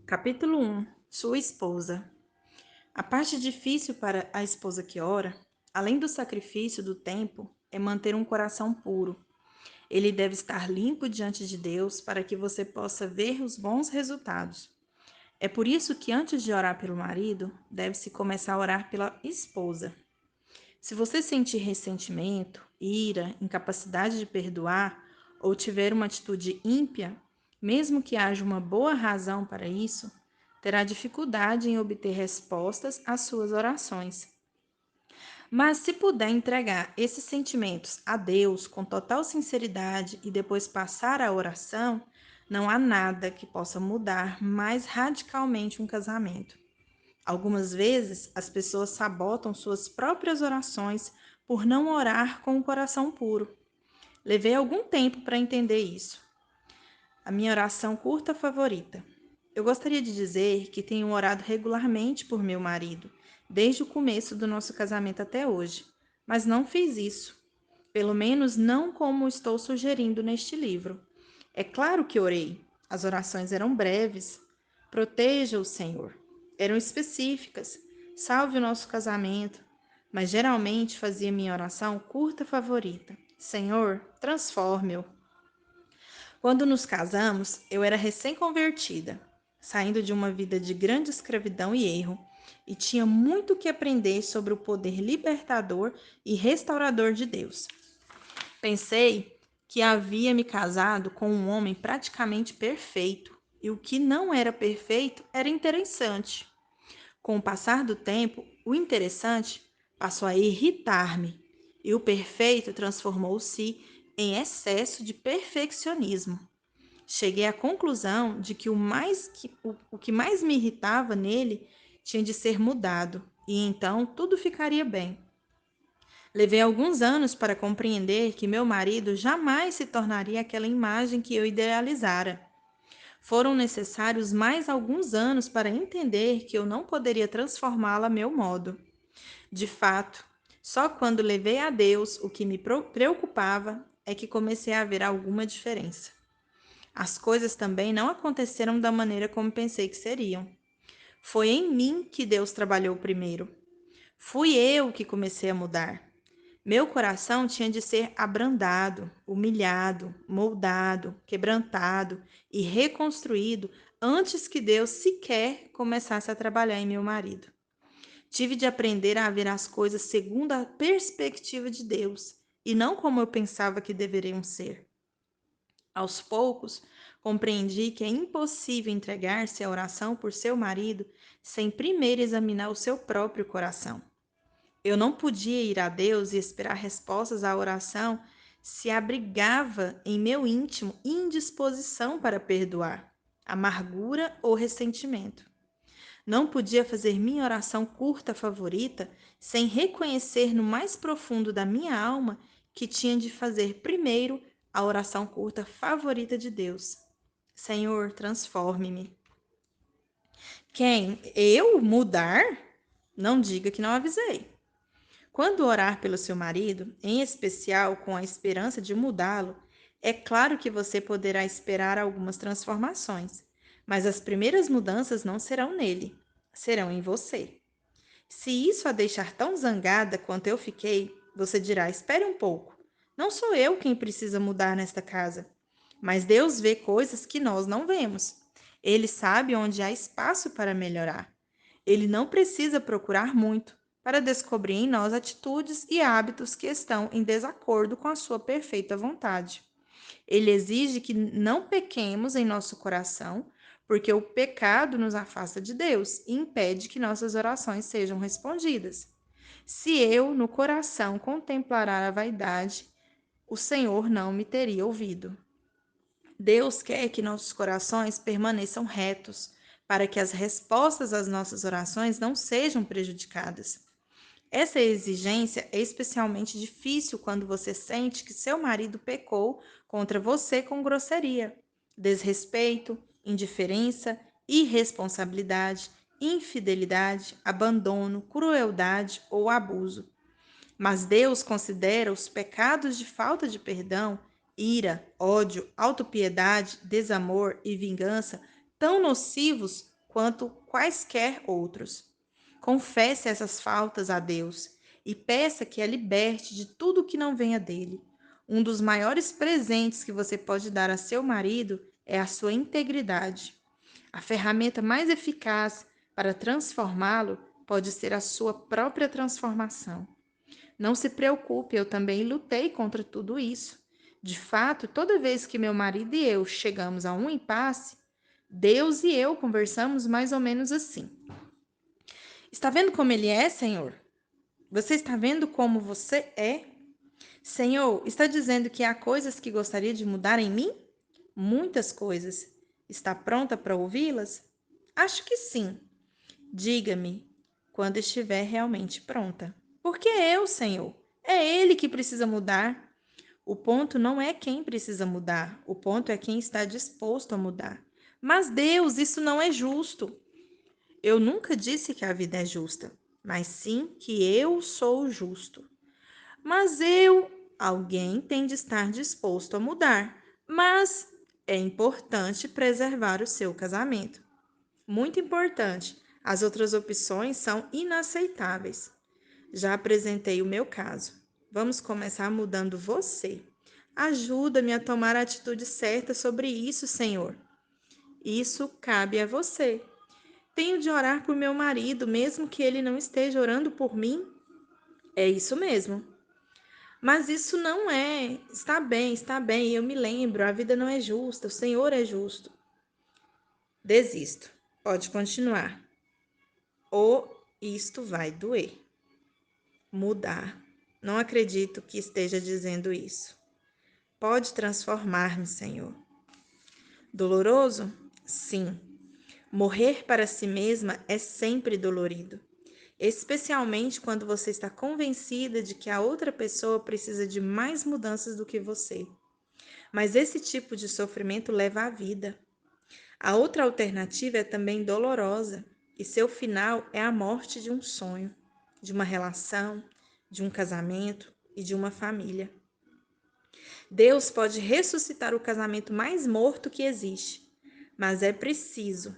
Capítulo 1. Sua esposa. A parte difícil para a esposa que ora, além do sacrifício do tempo, é manter um coração puro. Ele deve estar limpo diante de Deus para que você possa ver os bons resultados. É por isso que antes de orar pelo marido, deve-se começar a orar pela esposa. Se você sentir ressentimento, ira, incapacidade de perdoar ou tiver uma atitude ímpia, mesmo que haja uma boa razão para isso, terá dificuldade em obter respostas às suas orações. Mas se puder entregar esses sentimentos a Deus com total sinceridade e depois passar à oração, não há nada que possa mudar mais radicalmente um casamento. Algumas vezes, as pessoas sabotam suas próprias orações por não orar com o coração puro. Levei algum tempo para entender isso. A minha oração curta favorita. Eu gostaria de dizer que tenho orado regularmente por meu marido, desde o começo do nosso casamento até hoje, mas não fiz isso. Pelo menos não como estou sugerindo neste livro. É claro que orei. As orações eram breves. Proteja o Senhor. Eram específicas. Salve o nosso casamento. Mas geralmente fazia minha oração curta favorita. Senhor, transforme-o. Quando nos casamos, eu era recém-convertida, saindo de uma vida de grande escravidão e erro, e tinha muito que aprender sobre o poder libertador e restaurador de Deus. Pensei que havia me casado com um homem praticamente perfeito, e o que não era perfeito era interessante. Com o passar do tempo, o interessante passou a irritar-me, e o perfeito transformou-se em excesso de perfeccionismo. Cheguei à conclusão de que o que mais me irritava nele tinha de ser mudado, e então tudo ficaria bem. Levei alguns anos para compreender que meu marido jamais se tornaria aquela imagem que eu idealizara. Foram necessários mais alguns anos para entender que eu não poderia transformá-la a meu modo. De fato, só quando levei a Deus o que me preocupava é que comecei a ver alguma diferença. As coisas também não aconteceram da maneira como pensei que seriam. Foi em mim que Deus trabalhou primeiro. Fui eu que comecei a mudar. Meu coração tinha de ser abrandado, humilhado, moldado, quebrantado e reconstruído antes que Deus sequer começasse a trabalhar em meu marido. Tive de aprender a ver as coisas segundo a perspectiva de Deus e não como eu pensava que deveriam ser. Aos poucos, compreendi que é impossível entregar-se à oração por seu marido sem primeiro examinar o seu próprio coração. Eu não podia ir a Deus e esperar respostas à oração se abrigava em meu íntimo indisposição para perdoar, amargura ou ressentimento. Não podia fazer minha oração curta favorita sem reconhecer no mais profundo da minha alma que tinha de fazer primeiro a oração curta favorita de Deus. Senhor, transforme-me. Quem? Eu mudar? Não diga que não avisei. Quando orar pelo seu marido, em especial com a esperança de mudá-lo, é claro que você poderá esperar algumas transformações, mas as primeiras mudanças não serão nele, serão em você. Se isso a deixar tão zangada quanto eu fiquei, você dirá: espere um pouco. Não sou eu quem precisa mudar nesta casa. Mas Deus vê coisas que nós não vemos. Ele sabe onde há espaço para melhorar. Ele não precisa procurar muito para descobrir em nós atitudes e hábitos que estão em desacordo com a sua perfeita vontade. Ele exige que não pequemos em nosso coração, porque o pecado nos afasta de Deus e impede que nossas orações sejam respondidas. Se eu, no coração, contemplar a vaidade, o Senhor não me teria ouvido. Deus quer que nossos corações permaneçam retos, para que as respostas às nossas orações não sejam prejudicadas. Essa exigência é especialmente difícil quando você sente que seu marido pecou contra você com grosseria, desrespeito, indiferença, irresponsabilidade, infidelidade, abandono, crueldade ou abuso. Mas Deus considera os pecados de falta de perdão, ira, ódio, autopiedade, desamor e vingança tão nocivos quanto quaisquer outros. Confesse essas faltas a Deus e peça que a liberte de tudo que não venha dele. Um dos maiores presentes que você pode dar a seu marido é a sua integridade. A ferramenta mais eficaz para transformá-lo pode ser a sua própria transformação. Não se preocupe, eu também lutei contra tudo isso. De fato, toda vez que meu marido e eu chegamos a um impasse, Deus e eu conversamos mais ou menos assim: Está vendo como ele é, Senhor? Você está vendo como você é? Senhor, está dizendo que há coisas que gostaria de mudar em mim? Muitas coisas. Está pronta para ouvi-las? Acho que sim. Diga-me quando estiver realmente pronta. Porque eu, Senhor, é Ele que precisa mudar. O ponto não é quem precisa mudar, o ponto é quem está disposto a mudar. Mas Deus, isso não é justo. Eu nunca disse que a vida é justa, mas sim que eu sou justo. Mas alguém tem de estar disposto a mudar. Mas é importante preservar o seu casamento. Muito importante. As outras opções são inaceitáveis. Já apresentei o meu caso. Vamos começar mudando você. Ajuda-me a tomar a atitude certa sobre isso, Senhor. Isso cabe a você. Tenho de orar por meu marido, mesmo que ele não esteja orando por mim? É isso mesmo. Mas isso não é. Está bem, eu me lembro, a vida não é justa, o Senhor é justo. Desisto. Pode continuar. Ou isto vai doer. Mudar. Não acredito que esteja dizendo isso. Pode transformar-me, Senhor. Doloroso? Sim. Morrer para si mesma é sempre dolorido, especialmente quando você está convencida de que a outra pessoa precisa de mais mudanças do que você. Mas esse tipo de sofrimento leva à vida. A outra alternativa é também dolorosa, e seu final é a morte de um sonho, de uma relação, de um casamento e de uma família. Deus pode ressuscitar o casamento mais morto que existe, mas é preciso.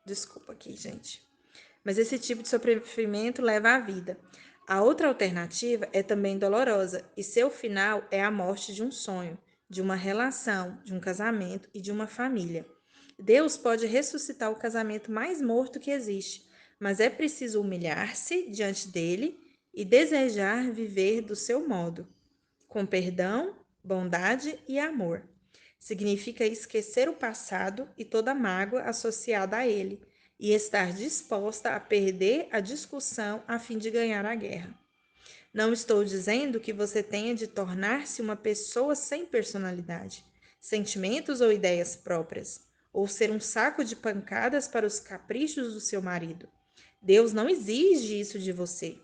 Desculpa aqui, gente. Mas esse tipo de sofrimento leva à vida. A outra alternativa é também dolorosa, e seu final é a morte de um sonho, de uma relação, de um casamento e de uma família. Deus pode ressuscitar o casamento mais morto que existe, mas é preciso humilhar-se diante dele e desejar viver do seu modo, com perdão, bondade e amor. Significa esquecer o passado e toda mágoa associada a ele e estar disposta a perder a discussão a fim de ganhar a guerra. Não estou dizendo que você tenha de tornar-se uma pessoa sem personalidade, sentimentos ou ideias próprias, ou ser um saco de pancadas para os caprichos do seu marido. Deus não exige isso de você.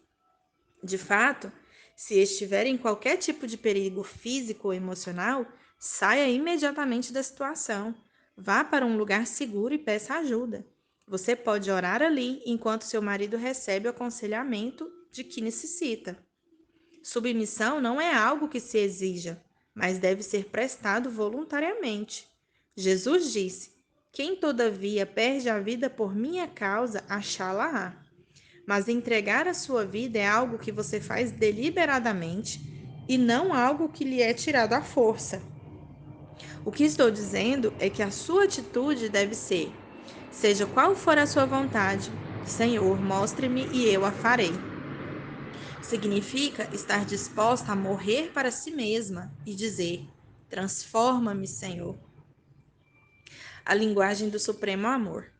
De fato, se estiver em qualquer tipo de perigo físico ou emocional, saia imediatamente da situação. Vá para um lugar seguro e peça ajuda. Você pode orar ali enquanto seu marido recebe o aconselhamento de que necessita. Submissão não é algo que se exija, mas deve ser prestado voluntariamente. Jesus disse: Quem todavia perde a vida por minha causa, achá-la-á. Mas entregar a sua vida é algo que você faz deliberadamente e não algo que lhe é tirado à força. O que estou dizendo é que a sua atitude deve ser: seja qual for a sua vontade, Senhor, mostre-me e eu a farei. Significa estar disposta a morrer para si mesma e dizer: transforma-me, Senhor. A linguagem do supremo amor.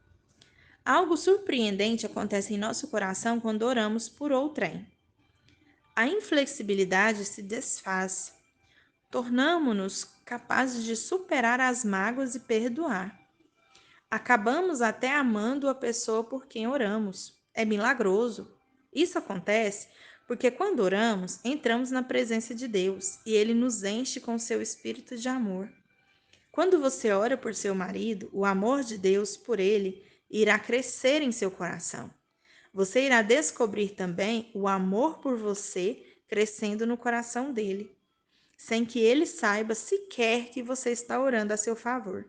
Algo surpreendente acontece em nosso coração quando oramos por outrem. A inflexibilidade se desfaz. Tornamo-nos capazes de superar as mágoas e perdoar. Acabamos até amando a pessoa por quem oramos. É milagroso. Isso acontece porque quando oramos, entramos na presença de Deus e Ele nos enche com seu espírito de amor. Quando você ora por seu marido, o amor de Deus por ele irá crescer em seu coração. Você irá descobrir também o amor por você crescendo no coração dele, sem que ele saiba sequer que você está orando a seu favor.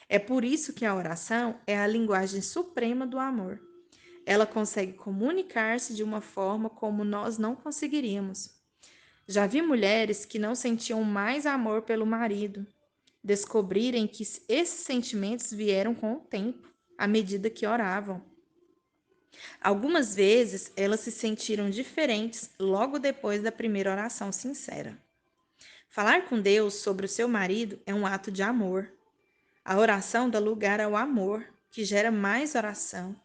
É por isso que a oração é a linguagem suprema do amor. Ela consegue comunicar-se de uma forma como nós não conseguiríamos. Já vi mulheres que não sentiam mais amor pelo marido, descobrirem que esses sentimentos vieram com o tempo, à medida que oravam. Algumas vezes elas se sentiram diferentes logo depois da primeira oração sincera. Falar com Deus sobre o seu marido é um ato de amor. A oração dá lugar ao amor, que gera mais oração,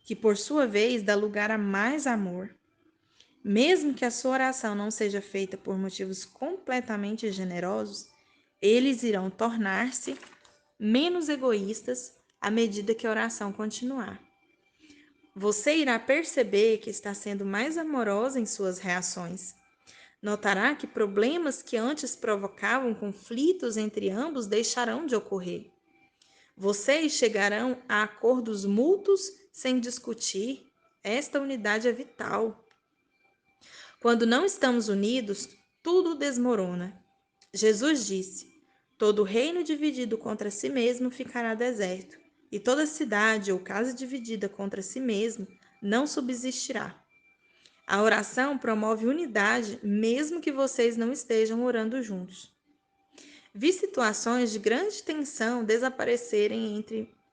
que por sua vez dá lugar a mais amor. Mesmo que a sua oração não seja feita por motivos completamente generosos, eles irão tornar-se menos egoístas à medida que a oração continuar. Você irá perceber que está sendo mais amorosa em suas reações. Notará que problemas que antes provocavam conflitos entre ambos deixarão de ocorrer. Vocês chegarão a acordos mútuos sem discutir. Esta unidade é vital. Quando não estamos unidos, tudo desmorona. Jesus disse: todo reino dividido contra si mesmo ficará deserto, e toda cidade ou casa dividida contra si mesmo não subsistirá. A oração promove unidade, mesmo que vocês não estejam orando juntos. Vi situações de grande tensão desaparecerem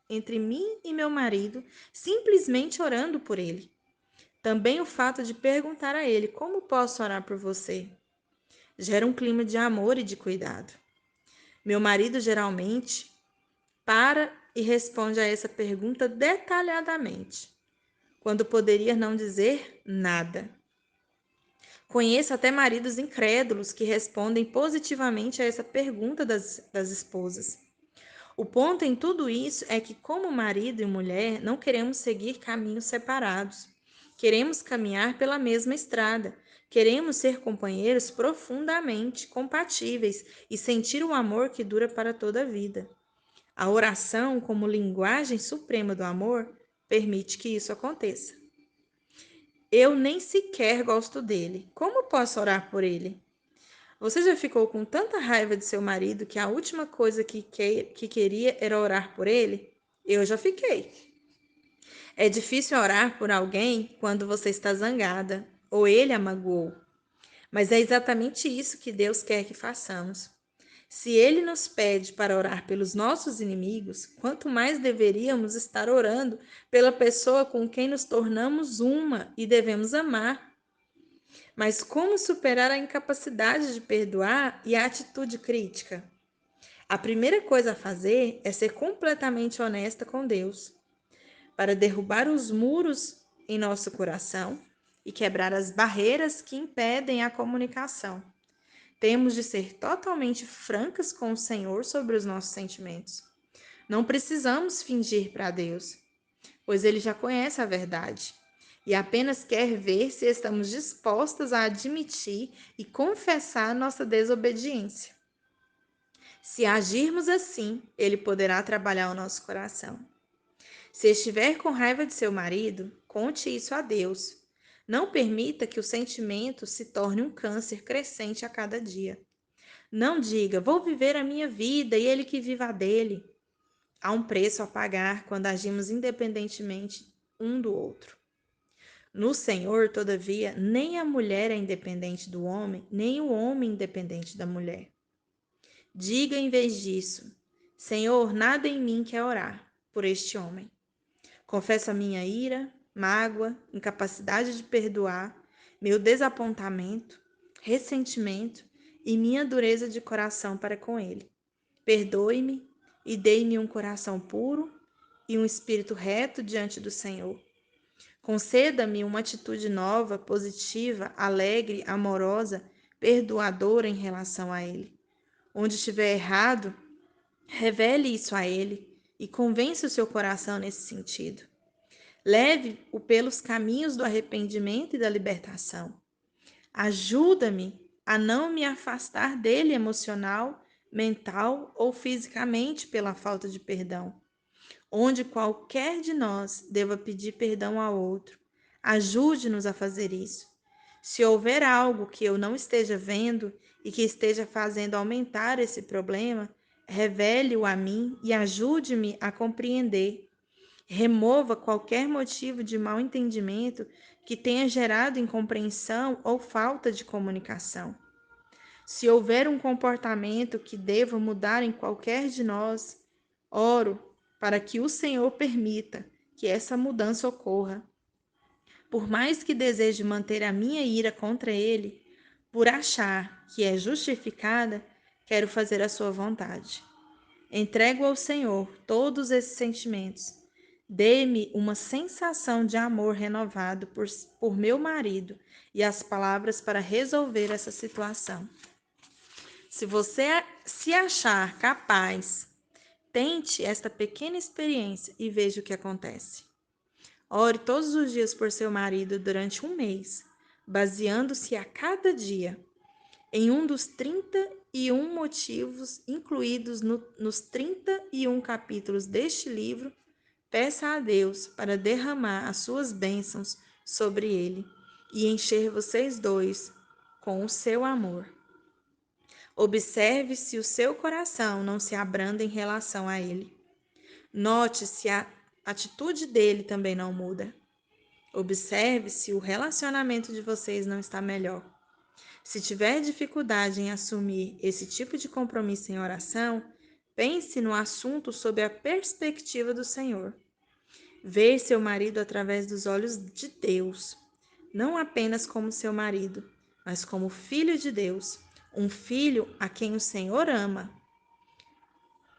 entre mim e meu marido, simplesmente orando por ele. Também o fato de perguntar a ele: como posso orar por você? Gera um clima de amor e de cuidado. Meu marido geralmente para e responde a essa pergunta detalhadamente, quando poderia não dizer nada. Conheço até maridos incrédulos que respondem positivamente a essa pergunta das esposas. O ponto em tudo isso é que, como marido e mulher, não queremos seguir caminhos separados. Queremos caminhar pela mesma estrada. Queremos ser companheiros profundamente compatíveis e sentir um amor que dura para toda a vida. A oração, como linguagem suprema do amor, permite que isso aconteça. Eu nem sequer gosto dele. Como posso orar por ele? Você já ficou com tanta raiva de seu marido que a última coisa que queria era orar por ele? Eu já fiquei. É difícil orar por alguém quando você está zangada ou ele a magoou. Mas é exatamente isso que Deus quer que façamos. Se ele nos pede para orar pelos nossos inimigos, quanto mais deveríamos estar orando pela pessoa com quem nos tornamos uma e devemos amar. Mas como superar a incapacidade de perdoar e a atitude crítica? A primeira coisa a fazer é ser completamente honesta com Deus, para derrubar os muros em nosso coração e quebrar as barreiras que impedem a comunicação. Temos de ser totalmente francas com o Senhor sobre os nossos sentimentos. Não precisamos fingir para Deus, pois Ele já conhece a verdade e apenas quer ver se estamos dispostas a admitir e confessar nossa desobediência. Se agirmos assim, Ele poderá trabalhar o nosso coração. Se estiver com raiva de seu marido, conte isso a Deus. Não permita que o sentimento se torne um câncer crescente a cada dia. Não diga: vou viver a minha vida e ele que viva a dele. Há um preço a pagar quando agimos independentemente um do outro. No Senhor, todavia, nem a mulher é independente do homem, nem o homem independente da mulher. Diga em vez disso: Senhor, nada em mim quer orar por este homem. Confesso a minha ira, mágoa, incapacidade de perdoar, meu desapontamento, ressentimento e minha dureza de coração para com ele. Perdoe-me e dê-me um coração puro e um espírito reto diante do Senhor. Conceda-me uma atitude nova, positiva, alegre, amorosa, perdoadora em relação a Ele. Onde estiver errado, revele isso a Ele e convença o seu coração nesse sentido. Leve-o pelos caminhos do arrependimento e da libertação. Ajuda-me a não me afastar dele emocional, mental ou fisicamente pela falta de perdão. Onde qualquer de nós deva pedir perdão ao outro, ajude-nos a fazer isso. Se houver algo que eu não esteja vendo e que esteja fazendo aumentar esse problema, revele-o a mim e ajude-me a compreender. Remova qualquer motivo de mal entendimento que tenha gerado incompreensão ou falta de comunicação. Se houver um comportamento que deva mudar em qualquer de nós, oro para que o Senhor permita que essa mudança ocorra. Por mais que deseje manter a minha ira contra ele, por achar que é justificada, quero fazer a sua vontade. Entrego ao Senhor todos esses sentimentos. Dê-me uma sensação de amor renovado por meu marido e as palavras para resolver essa situação. Se você se achar capaz, tente esta pequena experiência e veja o que acontece. Ore todos os dias por seu marido durante um mês, baseando-se a cada dia em um dos 31 motivos incluídos nos 31 capítulos deste livro. Peça a Deus para derramar as suas bênçãos sobre ele e encher vocês dois com o seu amor. Observe se o seu coração não se abranda em relação a ele. Note se a atitude dele também não muda. Observe se o relacionamento de vocês não está melhor. Se tiver dificuldade em assumir esse tipo de compromisso em oração, pense no assunto sob a perspectiva do Senhor. Ver seu marido através dos olhos de Deus, não apenas como seu marido, mas como filho de Deus, um filho a quem o Senhor ama,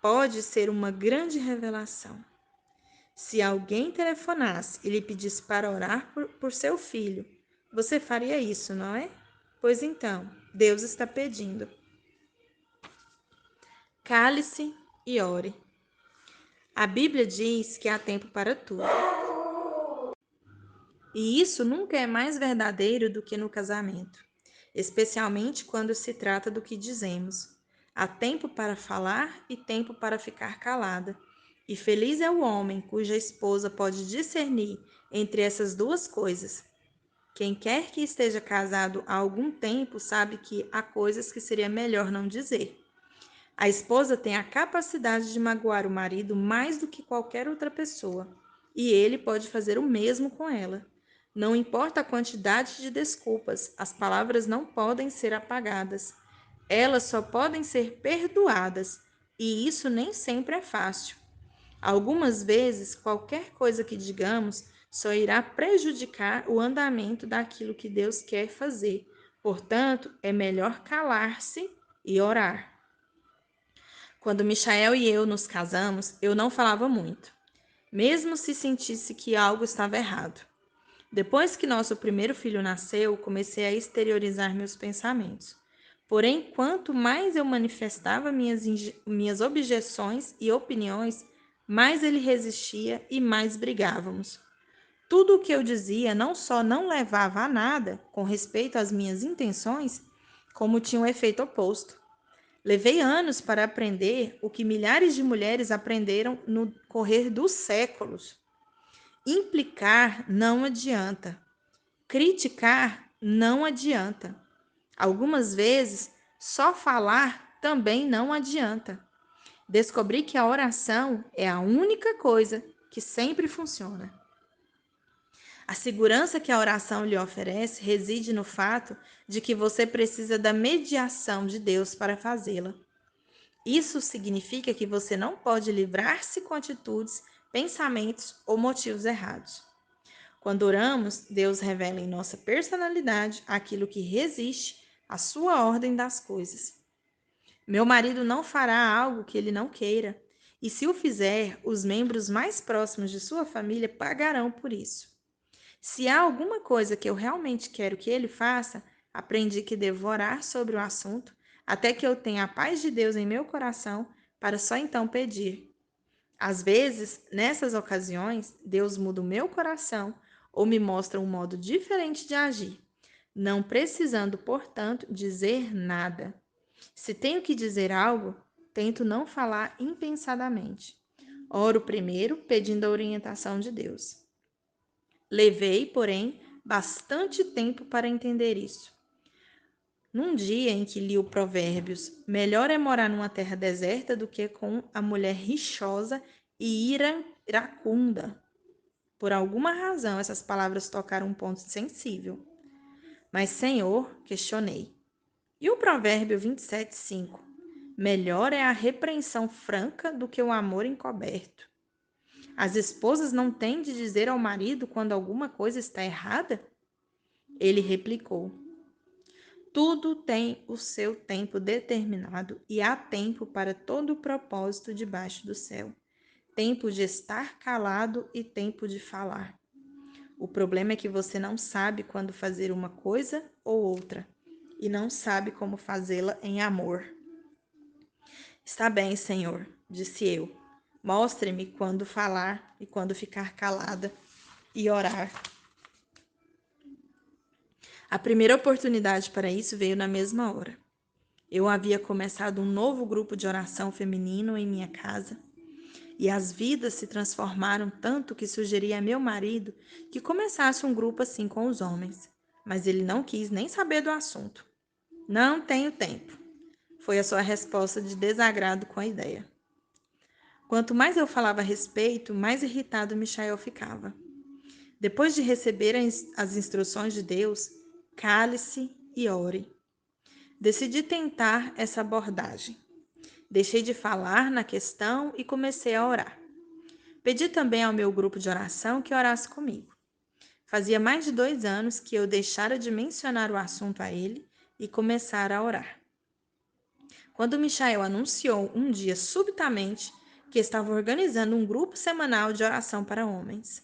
pode ser uma grande revelação. Se alguém telefonasse e lhe pedisse para orar por seu filho, você faria isso, não é? Pois então, Deus está pedindo. Cale-se e ore. A Bíblia diz que há tempo para tudo. E isso nunca é mais verdadeiro do que no casamento, especialmente quando se trata do que dizemos. Há tempo para falar e tempo para ficar calada. E feliz é o homem cuja esposa pode discernir entre essas duas coisas. Quem quer que esteja casado há algum tempo sabe que há coisas que seria melhor não dizer. A esposa tem a capacidade de magoar o marido mais do que qualquer outra pessoa, e ele pode fazer o mesmo com ela. Não importa a quantidade de desculpas, as palavras não podem ser apagadas. Elas só podem ser perdoadas, e isso nem sempre é fácil. Algumas vezes, qualquer coisa que digamos só irá prejudicar o andamento daquilo que Deus quer fazer. Portanto, é melhor calar-se e orar. Quando Michael e eu nos casamos, eu não falava muito, mesmo se sentisse que algo estava errado. Depois que nosso primeiro filho nasceu, comecei a exteriorizar meus pensamentos. Porém, quanto mais eu manifestava minhas objeções e opiniões, mais ele resistia e mais brigávamos. Tudo o que eu dizia não só não levava a nada com respeito às minhas intenções, como tinha um efeito oposto. Levei anos para aprender o que milhares de mulheres aprenderam no correr dos séculos. Implicar não adianta. Criticar não adianta. Algumas vezes, só falar também não adianta. Descobri que a oração é a única coisa que sempre funciona. A segurança que a oração lhe oferece reside no fato de que você precisa da mediação de Deus para fazê-la. Isso significa que você não pode livrar-se com atitudes, pensamentos ou motivos errados. Quando oramos, Deus revela em nossa personalidade aquilo que resiste à sua ordem das coisas. Meu marido não fará algo que ele não queira, e se o fizer, os membros mais próximos de sua família pagarão por isso. Se há alguma coisa que eu realmente quero que ele faça, aprendi que devo orar sobre o assunto até que eu tenha a paz de Deus em meu coração para só então pedir. Às vezes, nessas ocasiões, Deus muda o meu coração ou me mostra um modo diferente de agir, não precisando, portanto, dizer nada. Se tenho que dizer algo, tento não falar impensadamente. Oro primeiro, pedindo a orientação de Deus. Levei, porém, bastante tempo para entender isso. Num dia em que li o Provérbios, melhor é morar numa terra deserta do que com a mulher rixosa e iracunda. Por alguma razão, essas palavras tocaram um ponto sensível. Mas, Senhor, questionei. E o Provérbio 27:5? Melhor é a repreensão franca do que o amor encoberto. As esposas não têm de dizer ao marido quando alguma coisa está errada? Ele replicou: tudo tem o seu tempo determinado e há tempo para todo o propósito debaixo do céu. Tempo de estar calado e tempo de falar. O problema é que você não sabe quando fazer uma coisa ou outra e não sabe como fazê-la em amor. Está bem, Senhor, disse eu. Mostre-me quando falar e quando ficar calada e orar. A primeira oportunidade para isso veio na mesma hora. Eu havia começado um novo grupo de oração feminino em minha casa e as vidas se transformaram tanto que sugeri a meu marido que começasse um grupo assim com os homens, mas ele não quis nem saber do assunto. Não tenho tempo, foi a sua resposta de desagrado com a ideia. Quanto mais eu falava a respeito, mais irritado Michael ficava. Depois de receber as instruções de Deus, cale-se e ore. Decidi tentar essa abordagem. Deixei de falar na questão e comecei a orar. Pedi também ao meu grupo de oração que orasse comigo. Fazia mais de 2 anos que eu deixara de mencionar o assunto a ele e começara a orar. Quando Michael anunciou um dia subitamente que estava organizando um grupo semanal de oração para homens.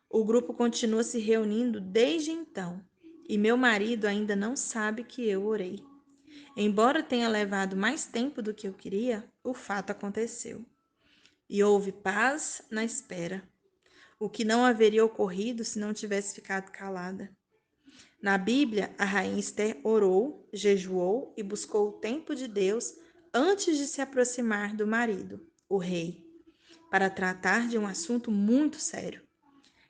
O grupo continua se reunindo desde então, e meu marido ainda não sabe que eu orei. Embora tenha levado mais tempo do que eu queria, o fato aconteceu. E houve paz na espera, o que não haveria ocorrido se não tivesse ficado calada. Na Bíblia, a rainha Esther orou, jejuou e buscou o tempo de Deus antes de se aproximar do marido, o rei, para tratar de um assunto muito sério.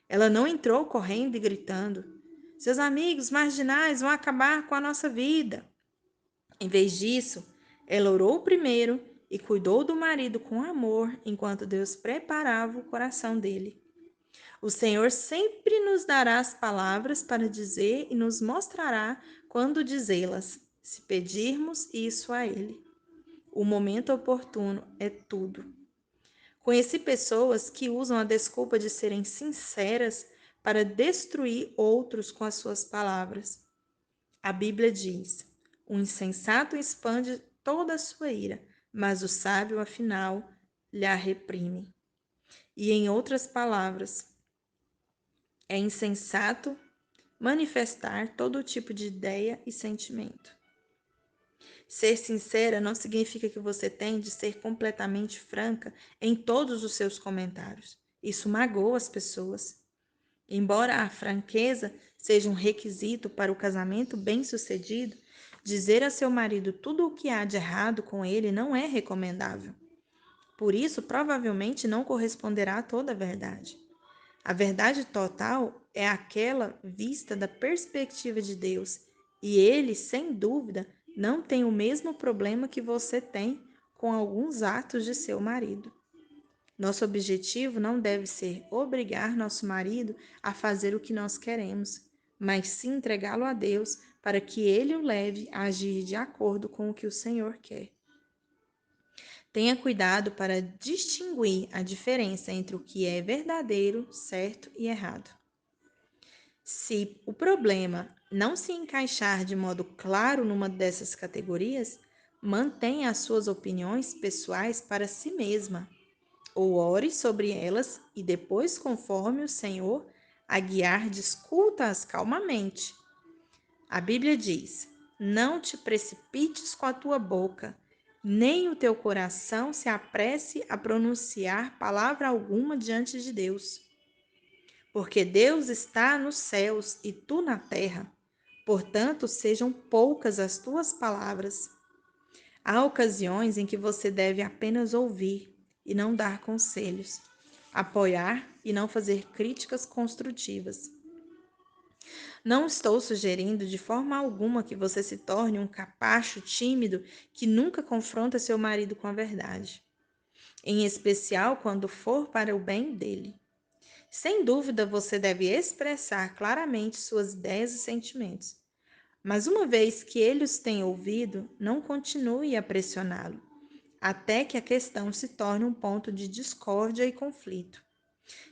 Ela não entrou correndo e gritando: seus amigos marginais vão acabar com a nossa vida. Em vez disso, ela orou primeiro e cuidou do marido com amor enquanto Deus preparava o coração dele. O Senhor sempre nos dará as palavras para dizer e nos mostrará quando dizê-las, se pedirmos isso a Ele. O momento oportuno é tudo. Conheci pessoas que usam a desculpa de serem sinceras para destruir outros com as suas palavras. A Bíblia diz: o insensato expande toda a sua ira, mas o sábio, afinal, lhe a reprime. E em outras palavras, é insensato manifestar todo tipo de ideia e sentimento. Ser sincera não significa que você tem de ser completamente franca em todos os seus comentários. Isso magoa as pessoas. Embora a franqueza seja um requisito para o casamento bem-sucedido, dizer a seu marido tudo o que há de errado com ele não é recomendável. Por isso, provavelmente não corresponderá a toda a verdade. A verdade total é aquela vista da perspectiva de Deus, e ele, sem dúvida, não tem o mesmo problema que você tem com alguns atos de seu marido. Nosso objetivo não deve ser obrigar nosso marido a fazer o que nós queremos, mas sim entregá-lo a Deus para que ele o leve a agir de acordo com o que o Senhor quer. Tenha cuidado para distinguir a diferença entre o que é verdadeiro, certo e errado. Se o problema não se encaixar de modo claro numa dessas categorias, mantenha as suas opiniões pessoais para si mesma, ou ore sobre elas e depois, conforme o Senhor a guiar, discuta-as calmamente. A Bíblia diz: não te precipites com a tua boca, nem o teu coração se apresse a pronunciar palavra alguma diante de Deus. Porque Deus está nos céus e tu na terra, portanto, sejam poucas as tuas palavras. Há ocasiões em que você deve apenas ouvir e não dar conselhos, apoiar e não fazer críticas construtivas. Não estou sugerindo de forma alguma que você se torne um capacho tímido que nunca confronta seu marido com a verdade, em especial quando for para o bem dele. Sem dúvida, você deve expressar claramente suas ideias e sentimentos, mas uma vez que ele os tenha ouvido, não continue a pressioná-lo, até que a questão se torne um ponto de discórdia e conflito.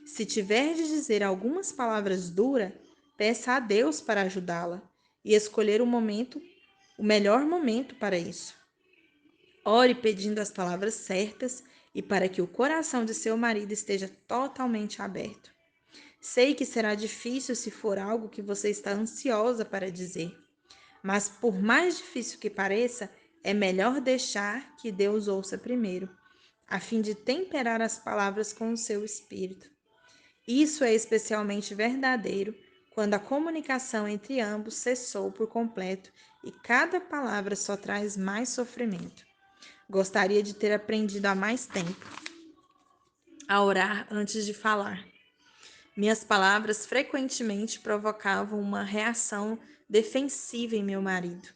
Se tiver de dizer algumas palavras duras, peça a Deus para ajudá-la e escolher o melhor momento para isso. Ore pedindo as palavras certas e para que o coração de seu marido esteja totalmente aberto. Sei que será difícil se for algo que você está ansiosa para dizer, mas por mais difícil que pareça, é melhor deixar que Deus ouça primeiro, a fim de temperar as palavras com o seu espírito. Isso é especialmente verdadeiro quando a comunicação entre ambos cessou por completo e cada palavra só traz mais sofrimento. Gostaria de ter aprendido há mais tempo a orar antes de falar. Minhas palavras frequentemente provocavam uma reação defensiva em meu marido,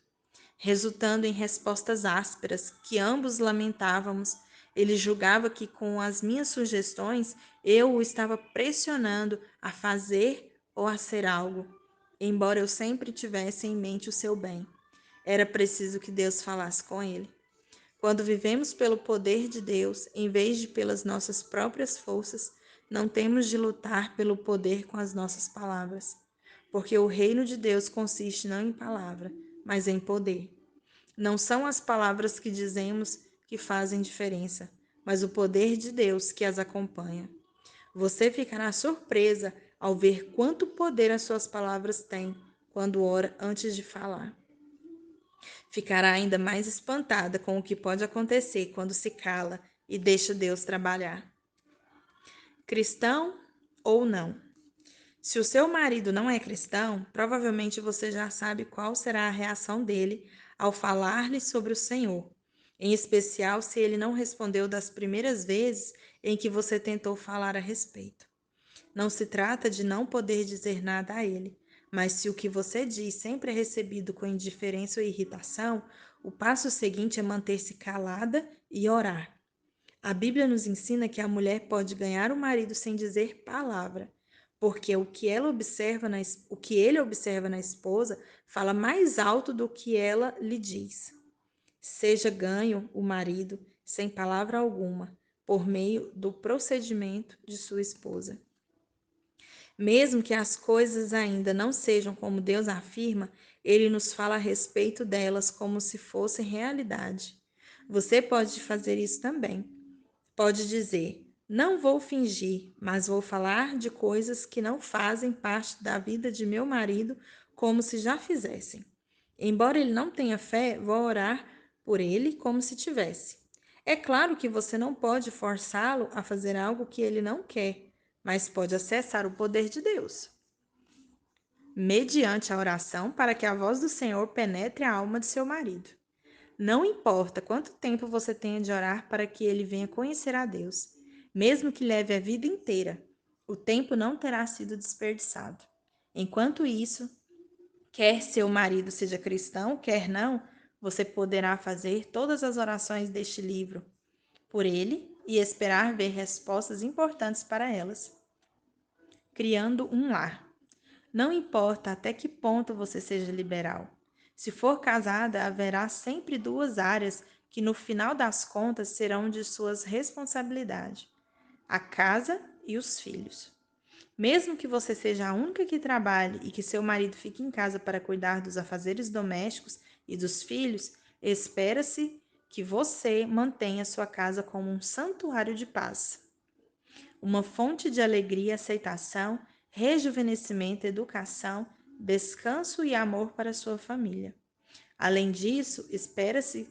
resultando em respostas ásperas que ambos lamentávamos. Ele julgava que com as minhas sugestões eu o estava pressionando a fazer ou a ser algo, embora eu sempre tivesse em mente o seu bem. Era preciso que Deus falasse com ele. Quando vivemos pelo poder de Deus, em vez de pelas nossas próprias forças, não temos de lutar pelo poder com as nossas palavras, porque o reino de Deus consiste não em palavra, mas em poder. Não são as palavras que dizemos que fazem diferença, mas o poder de Deus que as acompanha. Você ficará surpresa ao ver quanto poder as suas palavras têm quando ora antes de falar. Ficará ainda mais espantada com o que pode acontecer quando se cala e deixa Deus trabalhar. Cristão ou não? Se o seu marido não é cristão, provavelmente você já sabe qual será a reação dele ao falar-lhe sobre o Senhor, em especial se ele não respondeu das primeiras vezes em que você tentou falar a respeito. Não se trata de não poder dizer nada a ele, mas se o que você diz sempre é recebido com indiferença ou irritação, o passo seguinte é manter-se calada e orar. A Bíblia nos ensina que a mulher pode ganhar o marido sem dizer palavra, porque o que ele observa na esposa fala mais alto do que ela lhe diz. Seja ganho o marido sem palavra alguma, por meio do procedimento de sua esposa. Mesmo que as coisas ainda não sejam como Deus afirma, ele nos fala a respeito delas como se fossem realidade. Você pode fazer isso também. Pode dizer: não vou fingir, mas vou falar de coisas que não fazem parte da vida de meu marido como se já fizessem. Embora ele não tenha fé, vou orar por ele como se tivesse. É claro que você não pode forçá-lo a fazer algo que ele não quer, mas pode acessar o poder de Deus mediante a oração para que a voz do Senhor penetre a alma de seu marido. Não importa quanto tempo você tenha de orar para que ele venha conhecer a Deus, mesmo que leve a vida inteira, o tempo não terá sido desperdiçado. Enquanto isso, quer seu marido seja cristão, quer não, você poderá fazer todas as orações deste livro por ele e esperar ver respostas importantes para elas. Criando um lar. Não importa até que ponto você seja liberal. Se for casada, haverá sempre duas áreas que, no final das contas, serão de suas responsabilidades: a casa e os filhos. Mesmo que você seja a única que trabalhe e que seu marido fique em casa para cuidar dos afazeres domésticos e dos filhos, espera-se que você mantenha sua casa como um santuário de paz, uma fonte de alegria, aceitação, rejuvenescimento, educação, descanso e amor para sua família. Além disso, espera-se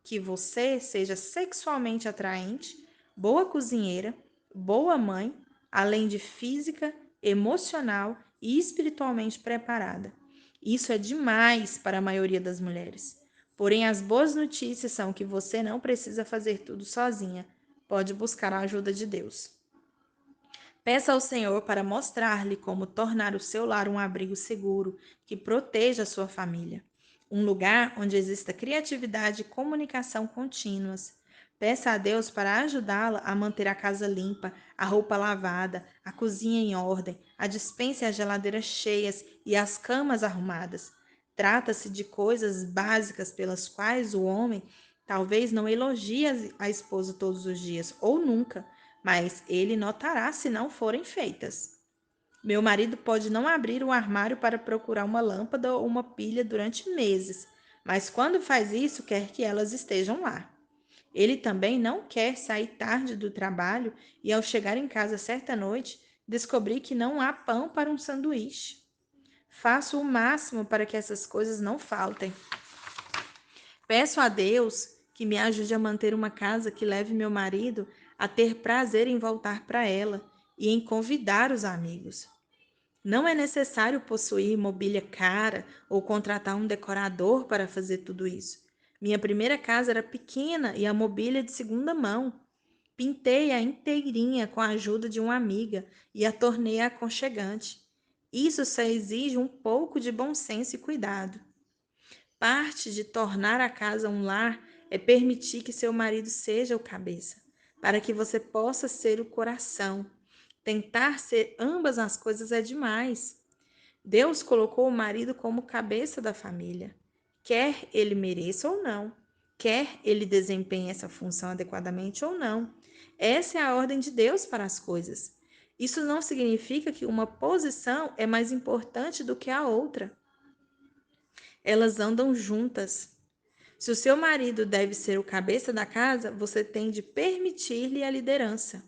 que você seja sexualmente atraente, boa cozinheira, boa mãe, além de física, emocional e espiritualmente preparada. Isso é demais para a maioria das mulheres. Porém, as boas notícias são que você não precisa fazer tudo sozinha. Pode buscar a ajuda de Deus. Peça ao Senhor para mostrar-lhe como tornar o seu lar um abrigo seguro que proteja a sua família. Um lugar onde exista criatividade e comunicação contínuas. Peça a Deus para ajudá-la a manter a casa limpa, a roupa lavada, a cozinha em ordem, a despensa e a geladeira cheias e as camas arrumadas. Trata-se de coisas básicas pelas quais o homem talvez não elogie a esposa todos os dias ou nunca, mas ele notará se não forem feitas. Meu marido pode não abrir o armário para procurar uma lâmpada ou uma pilha durante meses, mas quando faz isso, quer que elas estejam lá. Ele também não quer sair tarde do trabalho e, ao chegar em casa certa noite, descobrir que não há pão para um sanduíche. Faço o máximo para que essas coisas não faltem. Peço a Deus que me ajude a manter uma casa que leve meu marido a ter prazer em voltar para ela e em convidar os amigos. Não é necessário possuir mobília cara ou contratar um decorador para fazer tudo isso. Minha primeira casa era pequena e a mobília de segunda mão. Pintei-a inteirinha com a ajuda de uma amiga e a tornei aconchegante. Isso só exige um pouco de bom senso e cuidado. Parte de tornar a casa um lar é permitir que seu marido seja o cabeça, para que você possa ser o coração. Tentar ser ambas as coisas é demais. Deus colocou o marido como cabeça da família, quer ele mereça ou não, quer ele desempenhe essa função adequadamente ou não. Essa é a ordem de Deus para as coisas. Isso não significa que uma posição é mais importante do que a outra. Elas andam juntas. Se o seu marido deve ser o cabeça da casa, você tem de permitir-lhe a liderança.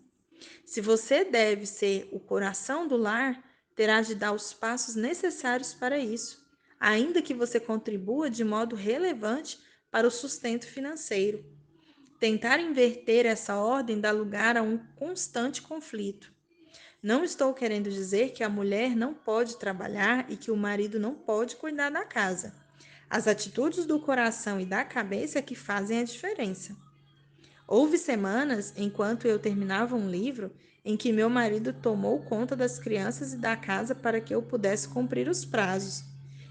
Se você deve ser o coração do lar, terá de dar os passos necessários para isso, ainda que você contribua de modo relevante para o sustento financeiro. Tentar inverter essa ordem dá lugar a um constante conflito. Não estou querendo dizer que a mulher não pode trabalhar e que o marido não pode cuidar da casa. As atitudes do coração e da cabeça é que fazem a diferença. Houve semanas, enquanto eu terminava um livro, em que meu marido tomou conta das crianças e da casa para que eu pudesse cumprir os prazos.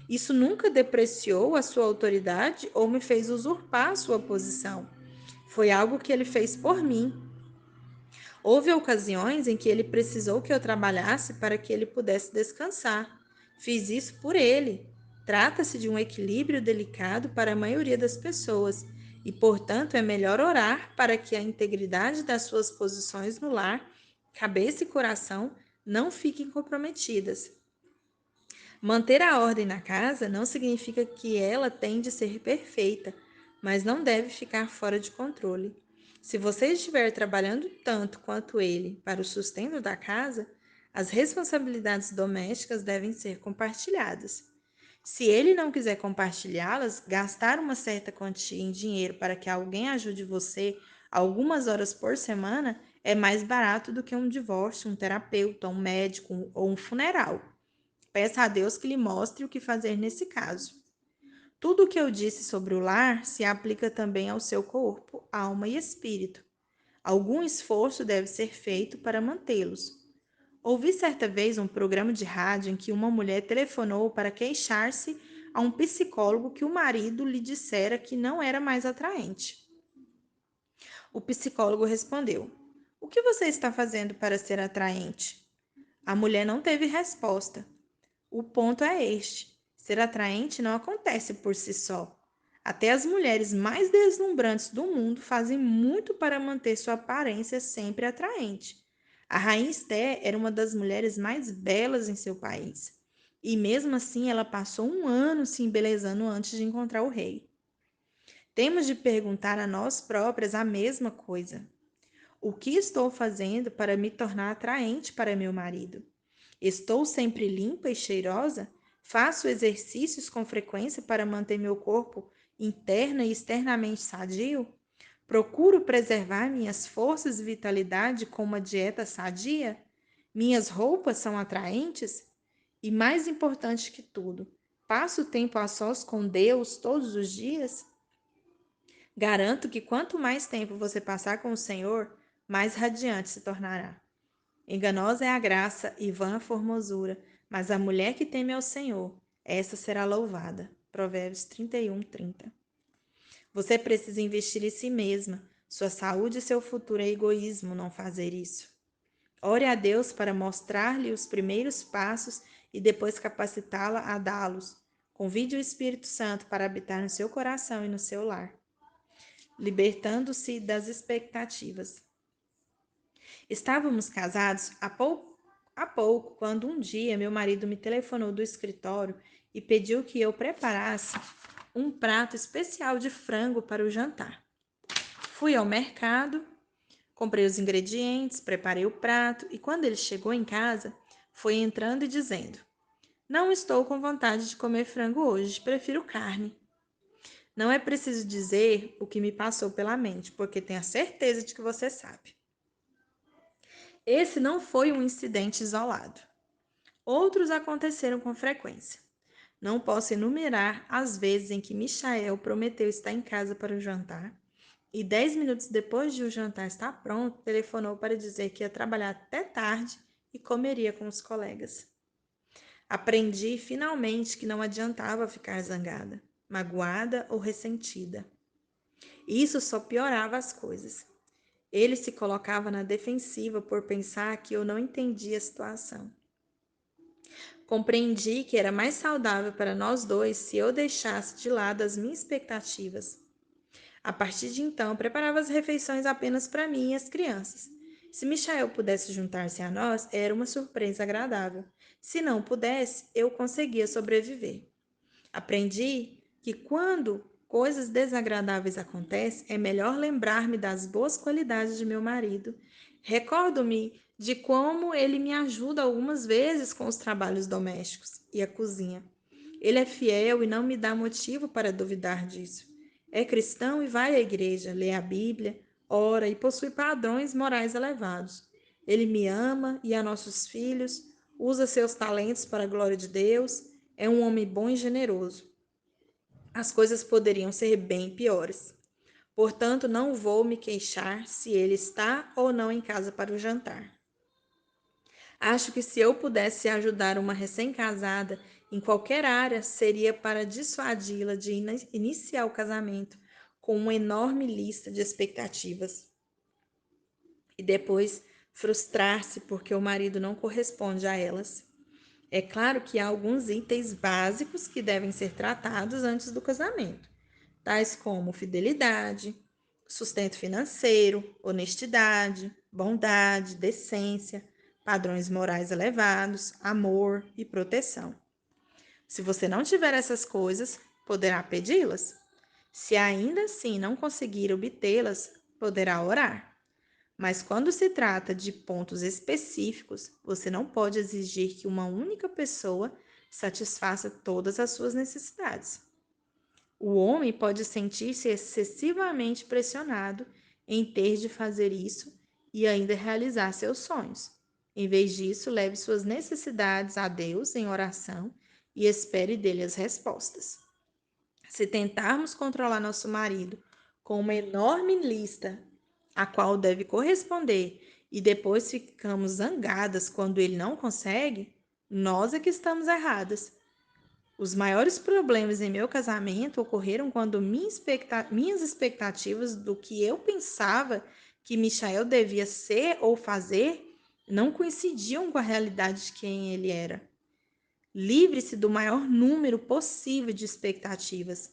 Isso nunca depreciou a sua autoridade ou me fez usurpar a sua posição. Foi algo que ele fez por mim. Houve ocasiões em que ele precisou que eu trabalhasse para que ele pudesse descansar. Fiz isso por ele. Trata-se de um equilíbrio delicado para a maioria das pessoas e, portanto, é melhor orar para que a integridade das suas posições no lar, cabeça e coração, não fiquem comprometidas. Manter a ordem na casa não significa que ela tem de ser perfeita, mas não deve ficar fora de controle. Se você estiver trabalhando tanto quanto ele para o sustento da casa, as responsabilidades domésticas devem ser compartilhadas. Se ele não quiser compartilhá-las, gastar uma certa quantia em dinheiro para que alguém ajude você algumas horas por semana é mais barato do que um divórcio, um terapeuta, um médico ou um funeral. Peça a Deus que lhe mostre o que fazer nesse caso. Tudo o que eu disse sobre o lar se aplica também ao seu corpo, alma e espírito. Algum esforço deve ser feito para mantê-los. Ouvi certa vez um programa de rádio em que uma mulher telefonou para queixar-se a um psicólogo que o marido lhe dissera que não era mais atraente. O psicólogo respondeu: "O que você está fazendo para ser atraente?" A mulher não teve resposta. O ponto é este: ser atraente não acontece por si só. Até as mulheres mais deslumbrantes do mundo fazem muito para manter sua aparência sempre atraente. A rainha Esther era uma das mulheres mais belas em seu país. E mesmo assim ela passou um ano se embelezando antes de encontrar o rei. Temos de perguntar a nós próprias a mesma coisa. O que estou fazendo para me tornar atraente para meu marido? Estou sempre limpa e cheirosa? Faço exercícios com frequência para manter meu corpo interna e externamente sadio? Procuro preservar minhas forças e vitalidade com uma dieta sadia? Minhas roupas são atraentes? E mais importante que tudo, passo tempo a sós com Deus todos os dias? Garanto que quanto mais tempo você passar com o Senhor, mais radiante se tornará. Enganosa é a graça e vã a formosura, mas a mulher que teme ao Senhor, essa será louvada. Provérbios 31:30. Você precisa investir em si mesma. Sua saúde e seu futuro é egoísmo não fazer isso. Ore a Deus para mostrar-lhe os primeiros passos e depois capacitá-la a dá-los. Convide o Espírito Santo para habitar no seu coração e no seu lar, libertando-se das expectativas. Estávamos casados há pouco, quando um dia meu marido me telefonou do escritório e pediu que eu preparasse um prato especial de frango para o jantar. Fui ao mercado, comprei os ingredientes, preparei o prato e quando ele chegou em casa, foi entrando e dizendo: Não estou com vontade de comer frango hoje, prefiro carne. Não é preciso dizer o que me passou pela mente, porque tenho a certeza de que você sabe. Esse não foi um incidente isolado. Outros aconteceram com frequência. Não posso enumerar as vezes em que Michael prometeu estar em casa para o jantar e 10 minutos depois de o jantar estar pronto, telefonou para dizer que ia trabalhar até tarde e comeria com os colegas. Aprendi finalmente que não adiantava ficar zangada, magoada ou ressentida. Isso só piorava as coisas. Ele se colocava na defensiva por pensar que eu não entendia a situação. Compreendi que era mais saudável para nós dois se eu deixasse de lado as minhas expectativas. A partir de então, preparava as refeições apenas para mim e as crianças. Se Michael pudesse juntar-se a nós, era uma surpresa agradável. Se não pudesse, eu conseguia sobreviver. Aprendi que quando coisas desagradáveis acontecem, é melhor lembrar-me das boas qualidades de meu marido. Recordo-me de como ele me ajuda algumas vezes com os trabalhos domésticos e a cozinha. Ele é fiel e não me dá motivo para duvidar disso. É cristão e vai à igreja, lê a Bíblia, ora e possui padrões morais elevados. Ele me ama e a nossos filhos, usa seus talentos para a glória de Deus, é um homem bom e generoso. As coisas poderiam ser bem piores. Portanto, não vou me queixar se ele está ou não em casa para o jantar. Acho que se eu pudesse ajudar uma recém-casada em qualquer área, seria para dissuadi-la de iniciar o casamento com uma enorme lista de expectativas e depois frustrar-se porque o marido não corresponde a elas. É claro que há alguns itens básicos que devem ser tratados antes do casamento, tais como fidelidade, sustento financeiro, honestidade, bondade, decência, padrões morais elevados, amor e proteção. Se você não tiver essas coisas, poderá pedi-las. Se ainda assim não conseguir obtê-las, poderá orar. Mas quando se trata de pontos específicos, você não pode exigir que uma única pessoa satisfaça todas as suas necessidades. O homem pode sentir-se excessivamente pressionado em ter de fazer isso e ainda realizar seus sonhos. Em vez disso, leve suas necessidades a Deus em oração e espere dele as respostas. Se tentarmos controlar nosso marido com uma enorme lista a qual deve corresponder e depois ficamos zangadas quando ele não consegue, nós é que estamos erradas. Os maiores problemas em meu casamento ocorreram quando minhas expectativas do que eu pensava que Michael devia ser ou fazer não coincidiam com a realidade de quem ele era. Livre-se do maior número possível de expectativas.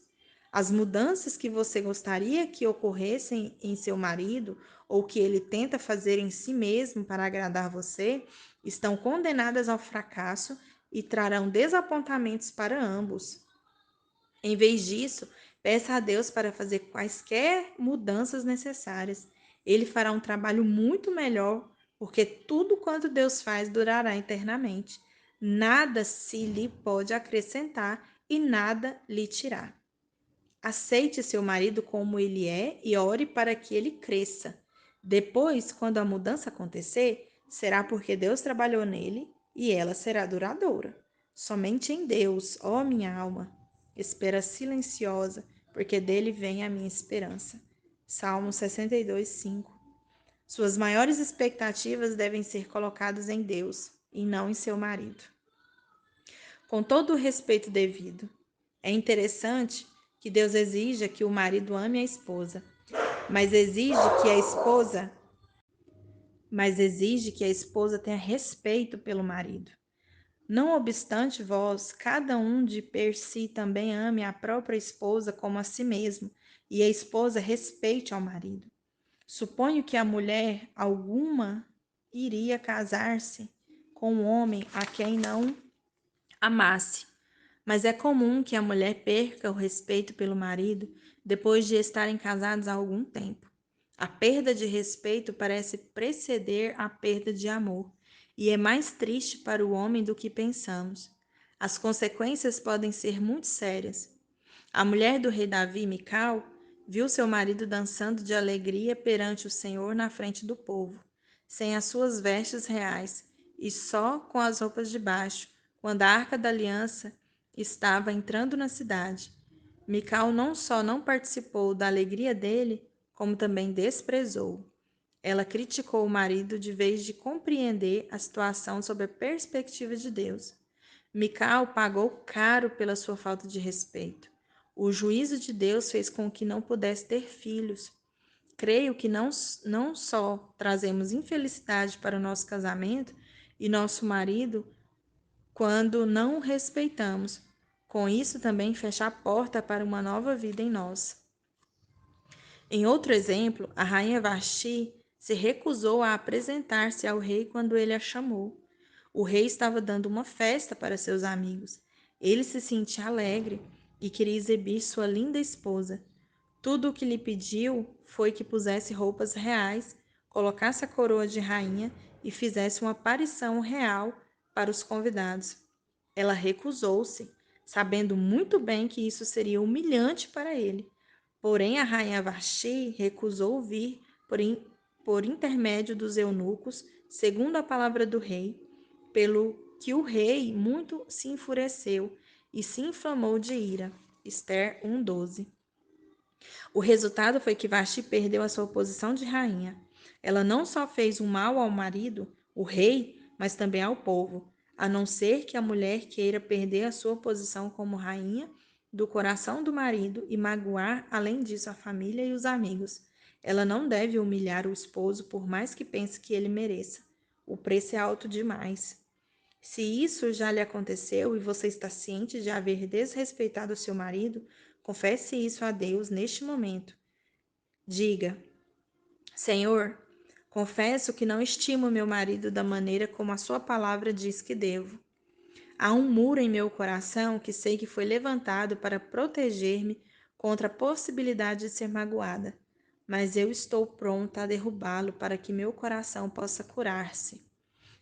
As mudanças que você gostaria que ocorressem em seu marido ou que ele tenta fazer em si mesmo para agradar você estão condenadas ao fracasso e trarão desapontamentos para ambos. Em vez disso, peça a Deus para fazer quaisquer mudanças necessárias. Ele fará um trabalho muito melhor, porque tudo quanto Deus faz durará eternamente. Nada se lhe pode acrescentar e nada lhe tirar. Aceite seu marido como ele é e ore para que ele cresça. Depois, quando a mudança acontecer, será porque Deus trabalhou nele e ela será duradoura. Somente em Deus, ó minha alma, espera silenciosa, porque dele vem a minha esperança. Salmo 62:5. Suas maiores expectativas devem ser colocadas em Deus e não em seu marido. Com todo o respeito devido, é interessante que Deus exija que o marido ame a esposa, mas exige que a esposa, tenha respeito pelo marido. Não obstante vós, cada um de per si também ame a própria esposa como a si mesmo, e a esposa respeite ao marido. Suponho que a mulher alguma iria casar-se com um homem a quem não amasse, mas é comum que a mulher perca o respeito pelo marido depois de estarem casados há algum tempo. A perda de respeito parece preceder a perda de amor, e é mais triste para o homem do que pensamos. As consequências podem ser muito sérias. A mulher do rei Davi, Mical, viu seu marido dançando de alegria perante o Senhor na frente do povo, sem as suas vestes reais e só com as roupas de baixo, quando a arca da aliança estava entrando na cidade. Mical não só não participou da alegria dele, como também desprezou. Ela criticou o marido de vez de compreender a situação sob a perspectiva de Deus. Mical pagou caro pela sua falta de respeito. O juízo de Deus fez com que não pudesse ter filhos. Creio que não só trazemos infelicidade para o nosso casamento e nosso marido quando não o respeitamos, com isso também fecha a porta para uma nova vida em nós. Em outro exemplo, a rainha Vasti se recusou a apresentar-se ao rei quando ele a chamou. O rei estava dando uma festa para seus amigos. Ele se sentia alegre e queria exibir sua linda esposa. Tudo o que lhe pediu foi que pusesse roupas reais, colocasse a coroa de rainha e fizesse uma aparição real para os convidados. Ela recusou-se, sabendo muito bem que isso seria humilhante para ele. Porém, a rainha Vasti recusou vir por intermédio dos eunucos, segundo a palavra do rei, pelo que o rei muito se enfureceu e se inflamou de ira. Esther 1:12. O resultado foi que Vasti perdeu a sua posição de rainha. Ela não só fez um mal ao marido, o rei, mas também ao povo, a não ser que a mulher queira perder a sua posição como rainha do coração do marido e magoar, além disso, a família e os amigos. Ela não deve humilhar o esposo por mais que pense que ele mereça. O preço é alto demais. Se isso já lhe aconteceu e você está ciente de haver desrespeitado seu marido, confesse isso a Deus neste momento. Diga: Senhor, confesso que não estimo meu marido da maneira como a sua palavra diz que devo. Há um muro em meu coração que sei que foi levantado para proteger-me contra a possibilidade de ser magoada, mas eu estou pronta a derrubá-lo para que meu coração possa curar-se.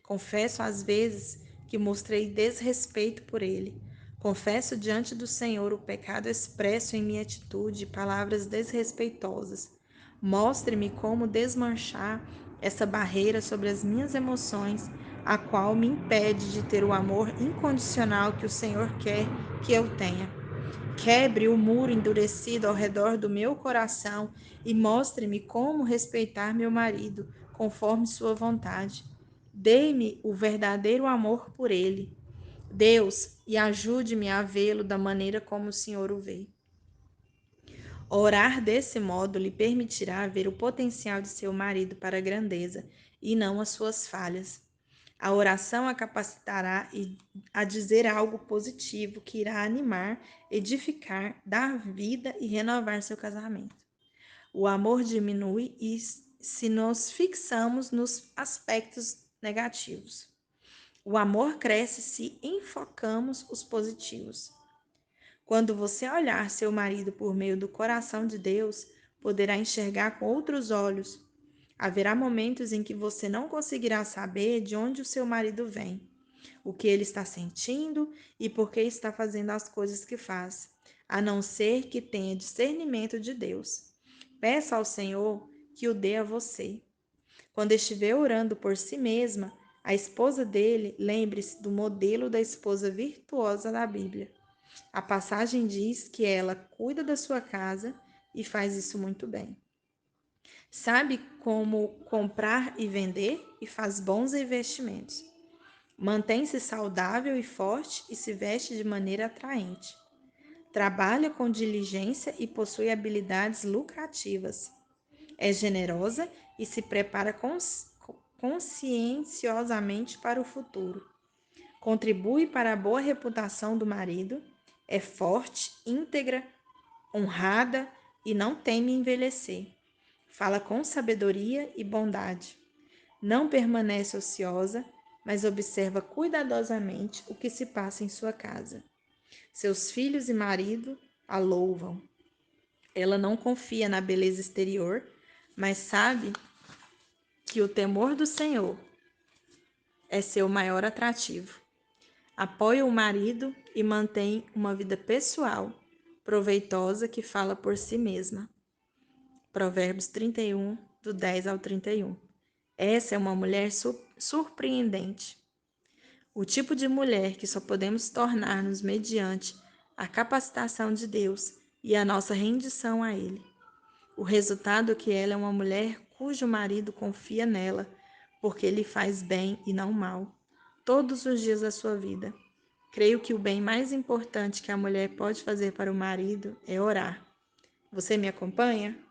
Confesso às vezes que mostrei desrespeito por ele. Confesso diante do Senhor o pecado expresso em minha atitude e palavras desrespeitosas. Mostre-me como desmanchar essa barreira sobre as minhas emoções, a qual me impede de ter o amor incondicional que o Senhor quer que eu tenha. Quebre o muro endurecido ao redor do meu coração e mostre-me como respeitar meu marido, conforme sua vontade. Dê-me o verdadeiro amor por ele, Deus, e ajude-me a vê-lo da maneira como o Senhor o vê. Orar desse modo lhe permitirá ver o potencial de seu marido para a grandeza e não as suas falhas. A oração a capacitará a dizer algo positivo que irá animar, edificar, dar vida e renovar seu casamento. O amor diminui se nos fixamos nos aspectos negativos. O amor cresce se enfocamos os positivos. Quando você olhar seu marido por meio do coração de Deus, poderá enxergar com outros olhos. Haverá momentos em que você não conseguirá saber de onde o seu marido vem, o que ele está sentindo e por que está fazendo as coisas que faz, a não ser que tenha discernimento de Deus. Peça ao Senhor que o dê a você. Quando estiver orando por si mesma, a esposa dele, lembre-se do modelo da esposa virtuosa da Bíblia. A passagem diz que ela cuida da sua casa e faz isso muito bem. Sabe como comprar e vender e faz bons investimentos. Mantém-se saudável e forte e se veste de maneira atraente. Trabalha com diligência e possui habilidades lucrativas. É generosa e se prepara conscienciosamente para o futuro. Contribui para a boa reputação do marido. É forte, íntegra, honrada e não teme envelhecer. Fala com sabedoria e bondade. Não permanece ociosa, mas observa cuidadosamente o que se passa em sua casa. Seus filhos e marido a louvam. Ela não confia na beleza exterior, mas sabe que o temor do Senhor é seu maior atrativo. Apoia o marido e mantém uma vida pessoal proveitosa que fala por si mesma. Provérbios 31, do 10 ao 31. Essa é uma mulher surpreendente. O tipo de mulher que só podemos tornar-nos mediante a capacitação de Deus e a nossa rendição a Ele. O resultado é que ela é uma mulher cujo marido confia nela, porque ele faz bem e não mal, todos os dias da sua vida. Creio que o bem mais importante que a mulher pode fazer para o marido é orar. Você me acompanha?